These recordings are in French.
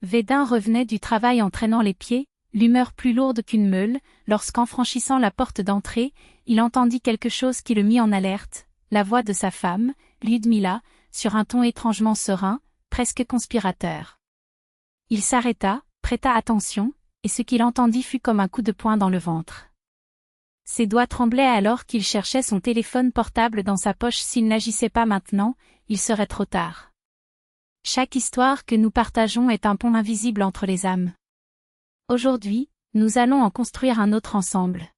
Védin revenait du travail en traînant les pieds, l'humeur plus lourde qu'une meule, lorsqu'en franchissant la porte d'entrée, il entendit quelque chose qui le mit en alerte, la voix de sa femme, Lyudmila, sur un ton étrangement serein, presque conspirateur. Il s'arrêta, prêta attention, et ce qu'il entendit fut comme un coup de poing dans le ventre. Ses doigts tremblaient alors qu'il cherchait son téléphone portable dans sa poche. S'il n'agissait pas maintenant, il serait trop tard. Chaque histoire que nous partageons est un pont invisible entre les âmes. Aujourd'hui, nous allons en construire un autre ensemble.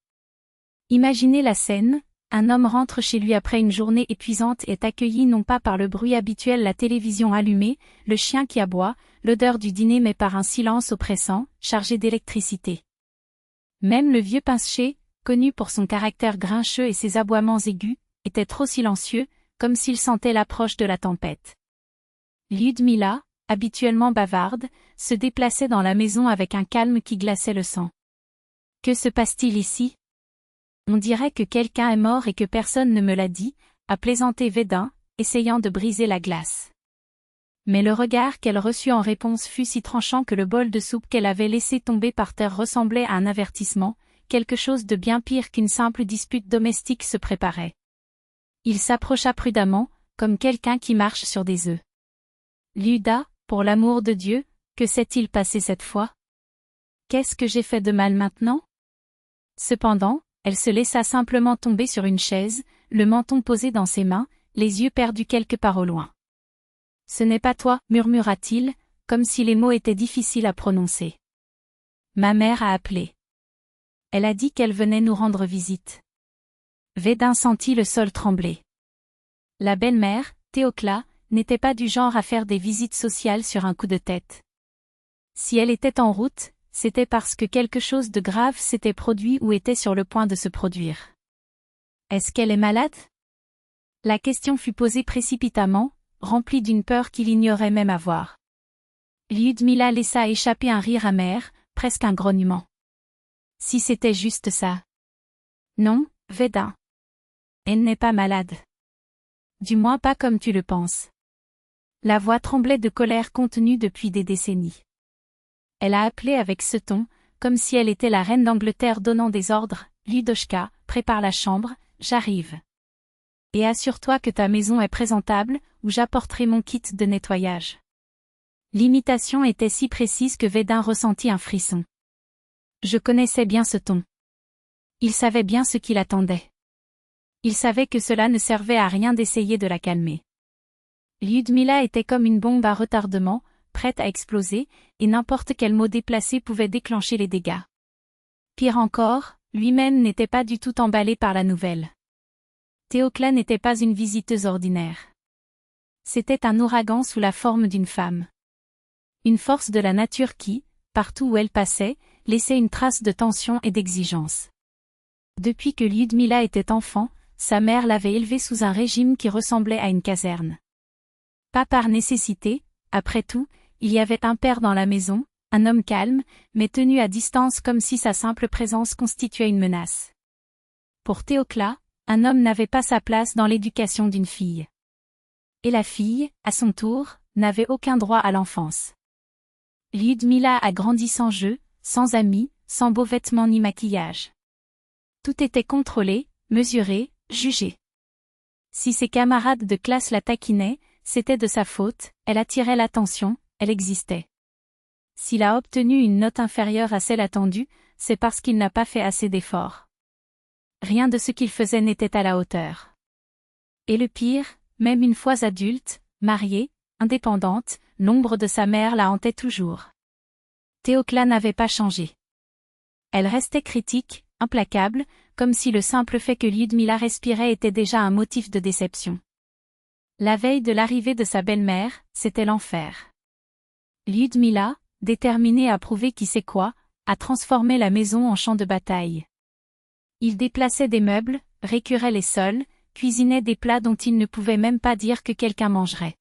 Imaginez la scène, un homme rentre chez lui après une journée épuisante et est accueilli non pas par le bruit habituel, la télévision allumée, le chien qui aboie, l'odeur du dîner, mais par un silence oppressant, chargé d'électricité. Même le vieux pincher, connu pour son caractère grincheux et ses aboiements aigus, était trop silencieux, comme s'il sentait l'approche de la tempête. Lyudmila, habituellement bavarde, se déplaçait dans la maison avec un calme qui glaçait le sang. Que se passe-t-il ici? On dirait que quelqu'un est mort et que personne ne me l'a dit, a plaisanté Védin, essayant de briser la glace. Mais le regard qu'elle reçut en réponse fut si tranchant que le bol de soupe qu'elle avait laissé tomber par terre ressemblait à un avertissement, quelque chose de bien pire qu'une simple dispute domestique se préparait. Il s'approcha prudemment, comme quelqu'un qui marche sur des œufs. Lyuda, pour l'amour de Dieu, que s'est-il passé cette fois? Qu'est-ce que j'ai fait de mal maintenant? Cependant, elle se laissa simplement tomber sur une chaise, le menton posé dans ses mains, les yeux perdus quelque part au loin. Ce n'est pas toi, murmura-t-il, comme si les mots étaient difficiles à prononcer. Ma mère a appelé. Elle a dit qu'elle venait nous rendre visite. Védin sentit le sol trembler. La belle-mère, Théocla, n'était pas du genre à faire des visites sociales sur un coup de tête. Si elle était en route, c'était parce que quelque chose de grave s'était produit ou était sur le point de se produire. Est-ce qu'elle est malade? La question fut posée précipitamment, remplie d'une peur qu'il ignorait même avoir. Lyudmila laissa échapper un rire amer, presque un grognement. Si c'était juste ça. Non, Védin. Elle n'est pas malade. Du moins pas comme tu le penses. La voix tremblait de colère contenue depuis des décennies. Elle a appelé avec ce ton, comme si elle était la reine d'Angleterre donnant des ordres. Lyudoshka, prépare la chambre, j'arrive. Et assure-toi que ta maison est présentable, ou j'apporterai mon kit de nettoyage. L'imitation était si précise que Védin ressentit un frisson. Je connaissais bien ce ton. Il savait bien ce qu'il attendait. Il savait que cela ne servait à rien d'essayer de la calmer. Lyudmila était comme une bombe à retardement, prête à exploser, et n'importe quel mot déplacé pouvait déclencher les dégâts. Pire encore, lui-même n'était pas du tout emballé par la nouvelle. Théocla n'était pas une visiteuse ordinaire. C'était un ouragan sous la forme d'une femme. Une force de la nature qui, partout où elle passait, laissait une trace de tension et d'exigence. Depuis que Lyudmila était enfant, sa mère l'avait élevée sous un régime qui ressemblait à une caserne. Pas par nécessité, après tout, il y avait un père dans la maison, un homme calme, mais tenu à distance comme si sa simple présence constituait une menace. Pour Théocla, un homme n'avait pas sa place dans l'éducation d'une fille. Et la fille, à son tour, n'avait aucun droit à l'enfance. Lyudmila a grandi sans jeu, sans amis, sans beaux vêtements ni maquillage. Tout était contrôlé, mesuré, jugé. Si ses camarades de classe la taquinaient, c'était de sa faute, elle attirait l'attention, elle existait. S'il a obtenu une note inférieure à celle attendue, c'est parce qu'il n'a pas fait assez d'efforts. Rien de ce qu'il faisait n'était à la hauteur. Et le pire, même une fois adulte, mariée, indépendante, l'ombre de sa mère la hantait toujours. Théocla n'avait pas changé. Elle restait critique, implacable, comme si le simple fait que Lyudmila respirait était déjà un motif de déception. La veille de l'arrivée de sa belle-mère, c'était l'enfer. Lyudmila, déterminée à prouver qui sait quoi, a transformé la maison en champ de bataille. Il déplaçait des meubles, récurait les sols, cuisinait des plats dont il ne pouvait même pas dire que quelqu'un mangerait.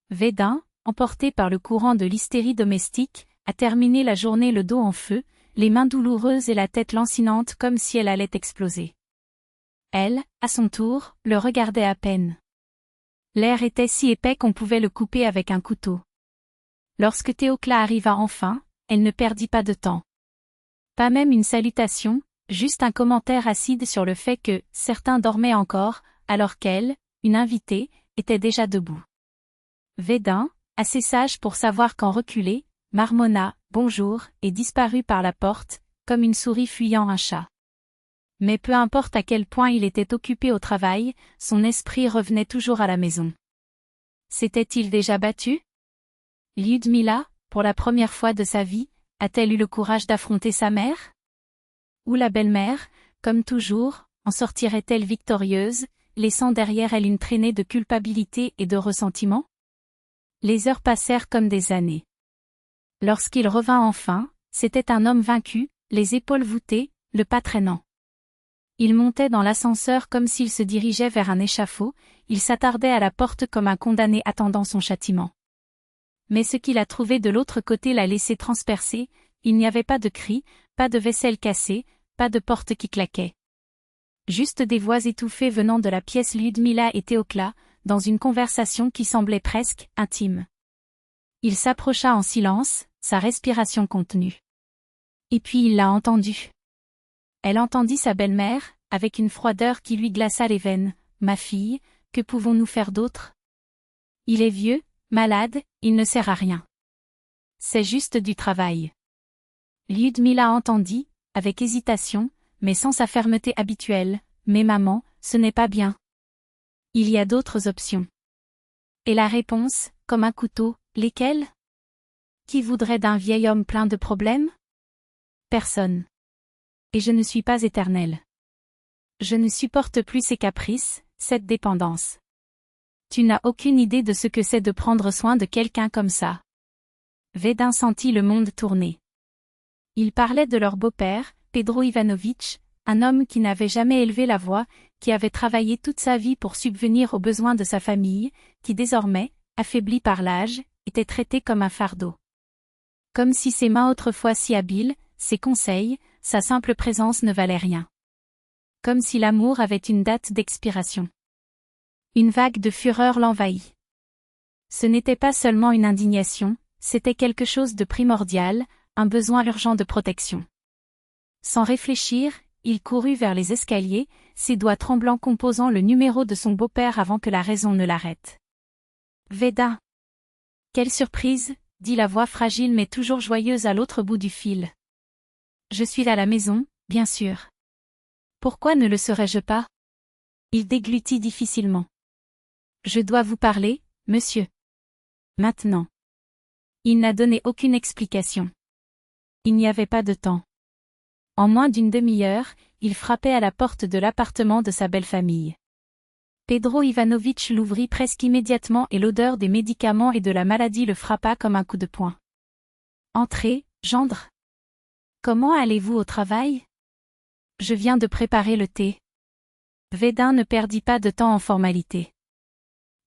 Védin, emporté par le courant de l'hystérie domestique, a terminé la journée le dos en feu, les mains douloureuses et la tête lancinante comme si elle allait exploser. Elle, à son tour, le regardait à peine. L'air était si épais qu'on pouvait le couper avec un couteau. Lorsque Théocla arriva enfin, elle ne perdit pas de temps. Pas même une salutation, juste un commentaire acide sur le fait que certains dormaient encore, alors qu'elle, une invitée, était déjà debout. Védin, assez sage pour savoir quand reculer, marmonna « bonjour » et disparut par la porte, comme une souris fuyant un chat. Mais peu importe à quel point il était occupé au travail, son esprit revenait toujours à la maison. S'était-il déjà battu? Lyudmila, pour la première fois de sa vie, a-t-elle eu le courage d'affronter sa mère? Ou la belle-mère, comme toujours, en sortirait-elle victorieuse, laissant derrière elle une traînée de culpabilité et de ressentiment? Les heures passèrent comme des années. Lorsqu'il revint enfin, c'était un homme vaincu, les épaules voûtées, le pas traînant. Il montait dans l'ascenseur comme s'il se dirigeait vers un échafaud, il s'attardait à la porte comme un condamné attendant son châtiment. Mais ce qu'il a trouvé de l'autre côté l'a laissé transpercer, il n'y avait pas de cris, pas de vaisselle cassée, pas de porte qui claquait. Juste des voix étouffées venant de la pièce Lyudmila et Théocla, dans une conversation qui semblait presque intime. Il s'approcha en silence, sa respiration contenue. Et puis il l'a entendue. Elle entendit sa belle-mère, avec une froideur qui lui glaça les veines. « Ma fille, que pouvons-nous faire d'autre? Il est vieux, malade, il ne sert à rien. C'est juste du travail. » Lyudmila entendit, avec hésitation, mais sans sa fermeté habituelle. « Mais maman, ce n'est pas bien. Il y a d'autres options. » Et la réponse, comme un couteau, « Lesquelles? Qui voudrait d'un vieil homme plein de problèmes? Personne. Et je ne suis pas éternelle. Je ne supporte plus ces caprices, cette dépendance. Tu n'as aucune idée de ce que c'est de prendre soin de quelqu'un comme ça. » Védin sentit le monde tourner. Il parlait de leur beau-père, Pedro Ivanovitch, un homme qui n'avait jamais élevé la voix, qui avait travaillé toute sa vie pour subvenir aux besoins de sa famille, qui désormais, affaibli par l'âge, était traité comme un fardeau. Comme si ses mains autrefois si habiles, ses conseils, sa simple présence ne valaient rien. Comme si l'amour avait une date d'expiration. Une vague de fureur l'envahit. Ce n'était pas seulement une indignation, c'était quelque chose de primordial, un besoin urgent de protection. Sans réfléchir, il courut vers les escaliers, ses doigts tremblants composant le numéro de son beau-père avant que la raison ne l'arrête. « Védin !» « Quelle surprise !» dit la voix fragile mais toujours joyeuse à l'autre bout du fil. « Je suis à la maison, bien sûr. Pourquoi ne le serais-je pas ?» Il déglutit difficilement. « Je dois vous parler, monsieur. Maintenant. » Il n'a donné aucune explication. Il n'y avait pas de temps. En moins d'une demi-heure, il frappait à la porte de l'appartement de sa belle-famille. Pedro Ivanovitch l'ouvrit presque immédiatement et l'odeur des médicaments et de la maladie le frappa comme un coup de poing. « Entrez, gendre. Comment allez-vous au travail? Je viens de préparer le thé. » Védin ne perdit pas de temps en formalités.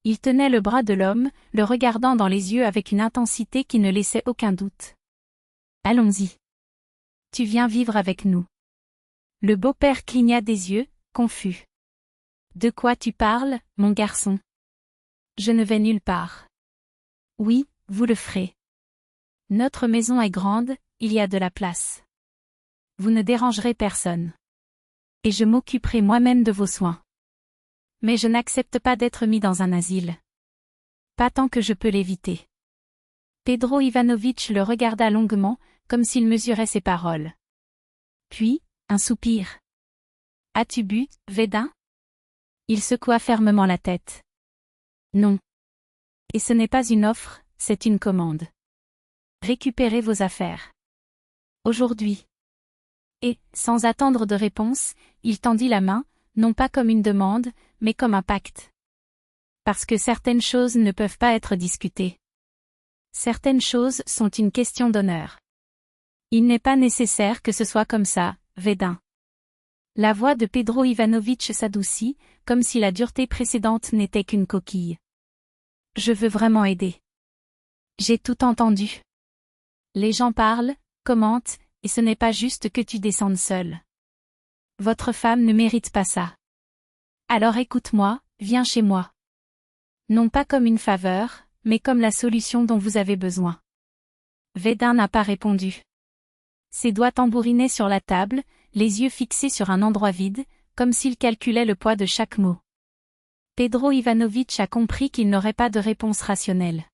Il tenait le bras de l'homme, le regardant dans les yeux avec une intensité qui ne laissait aucun doute. « Allons-y. Tu viens vivre avec nous. » Le beau-père cligna des yeux, confus. « De quoi tu parles, mon garçon? Je ne vais nulle part. » « Oui, vous le ferez. Notre maison est grande, il y a de la place. Vous ne dérangerez personne. Et je m'occuperai moi-même de vos soins. Mais je n'accepte pas d'être mis dans un asile. Pas tant que je peux l'éviter. » Pedro Ivanovitch le regarda longuement, comme s'il mesurait ses paroles. Puis, un soupir. « As-tu bu, Védin? » Il secoua fermement la tête. « Non. Et ce n'est pas une offre, c'est une commande. Récupérez vos affaires. Aujourd'hui. » Et, sans attendre de réponse, il tendit la main, non pas comme une demande, mais comme un pacte. Parce que certaines choses ne peuvent pas être discutées. Certaines choses sont une question d'honneur. Il n'est pas nécessaire que ce soit comme ça, Védin. La voix de Pedro Ivanovitch s'adoucit, comme si la dureté précédente n'était qu'une coquille. Je veux vraiment aider. J'ai tout entendu. Les gens parlent, commentent, et ce n'est pas juste que tu descendes seul. Votre femme ne mérite pas ça. Alors écoute-moi, viens chez moi. Non pas comme une faveur, mais comme la solution dont vous avez besoin. Védin n'a pas répondu. Ses doigts tambourinaient sur la table, les yeux fixés sur un endroit vide, comme s'il calculait le poids de chaque mot. Pedro Ivanović a compris qu'il n'aurait pas de réponse rationnelle.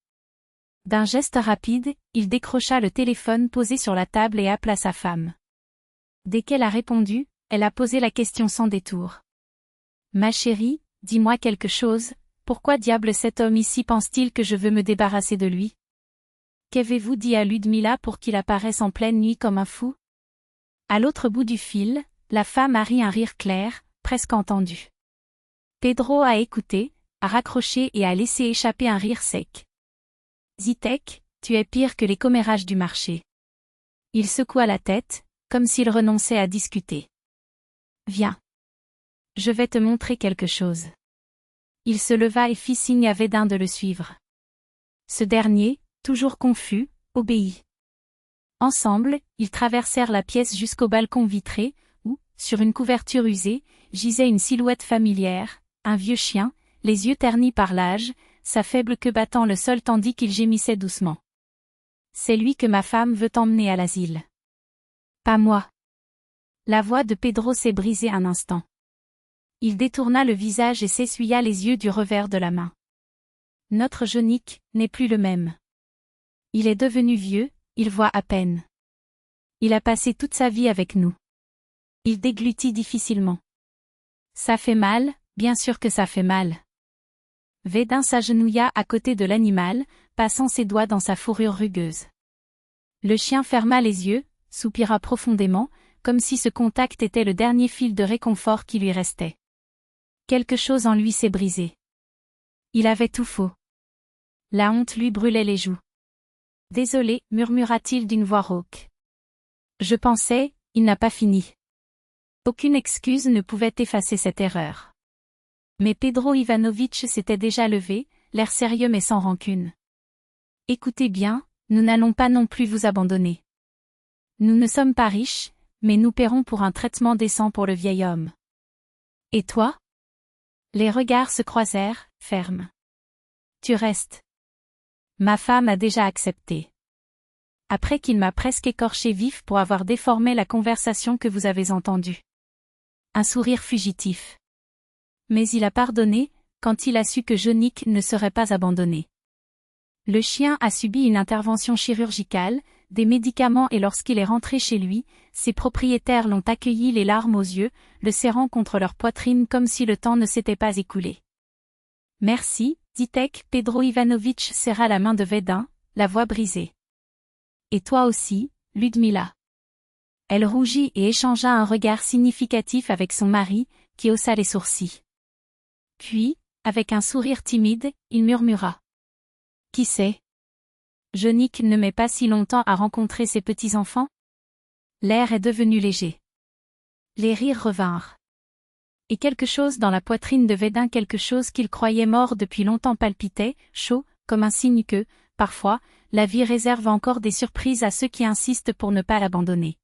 D'un geste rapide, il décrocha le téléphone posé sur la table et appela sa femme. Dès qu'elle a répondu, elle a posé la question sans détour. « Ma chérie, dis-moi quelque chose, pourquoi diable cet homme ici pense-t-il que je veux me débarrasser de lui ? Qu'avez-vous dit à Ludmila pour qu'il apparaisse en pleine nuit comme un fou ?» À l'autre bout du fil, la femme a ri un rire clair, presque entendu. Pedro a écouté, a raccroché et a laissé échapper un rire sec. « Zitek, tu es pire que les commérages du marché. » Il secoua la tête, comme s'il renonçait à discuter. « Viens. Je vais te montrer quelque chose. » Il se leva et fit signe à Védin de le suivre. Ce dernier, toujours confus, obéit. Ensemble, ils traversèrent la pièce jusqu'au balcon vitré, où, sur une couverture usée, gisait une silhouette familière, un vieux chien, les yeux ternis par l'âge, sa faible queue battant le sol tandis qu'il gémissait doucement. « C'est lui que ma femme veut emmener à l'asile. »« Pas moi. » La voix de Pedro s'est brisée un instant. Il détourna le visage et s'essuya les yeux du revers de la main. « Notre Jonik n'est plus le même. Il est devenu vieux, il voit à peine. Il a passé toute sa vie avec nous. Il déglutit difficilement. Ça fait mal, bien sûr que ça fait mal. » Védin s'agenouilla à côté de l'animal, passant ses doigts dans sa fourrure rugueuse. Le chien ferma les yeux, soupira profondément, comme si ce contact était le dernier fil de réconfort qui lui restait. Quelque chose en lui s'est brisé. Il avait tout faux. La honte lui brûlait les joues. « Désolé, murmura-t-il d'une voix rauque. Je pensais, il n'a pas fini. » Aucune excuse ne pouvait effacer cette erreur. Mais Pedro Ivanović s'était déjà levé, l'air sérieux mais sans rancune. « Écoutez bien, nous n'allons pas non plus vous abandonner. Nous ne sommes pas riches, mais nous paierons pour un traitement décent pour le vieil homme. Et toi ? » Les regards se croisèrent, fermes. « Tu restes. » Ma femme a déjà accepté. Après qu'il m'a presque écorché vif pour avoir déformé la conversation que vous avez entendue. Un sourire fugitif. Mais il a pardonné, quand il a su que Jonik ne serait pas abandonné. Le chien a subi une intervention chirurgicale, des médicaments et lorsqu'il est rentré chez lui, ses propriétaires l'ont accueilli les larmes aux yeux, le serrant contre leur poitrine comme si le temps ne s'était pas écoulé. « Merci, Zitek. » Pedro Ivanović serra la main de Védin, la voix brisée. « Et toi aussi, Ludmila. » Elle rougit et échangea un regard significatif avec son mari, qui haussa les sourcils. Puis, avec un sourire timide, il murmura. « Qui sait ? Jonik ne met pas si longtemps à rencontrer ses petits-enfants ? » L'air est devenu léger. Les rires revinrent. Et quelque chose dans la poitrine de Védin, quelque chose qu'il croyait mort depuis longtemps palpitait, chaud, comme un signe que, parfois, la vie réserve encore des surprises à ceux qui insistent pour ne pas l'abandonner.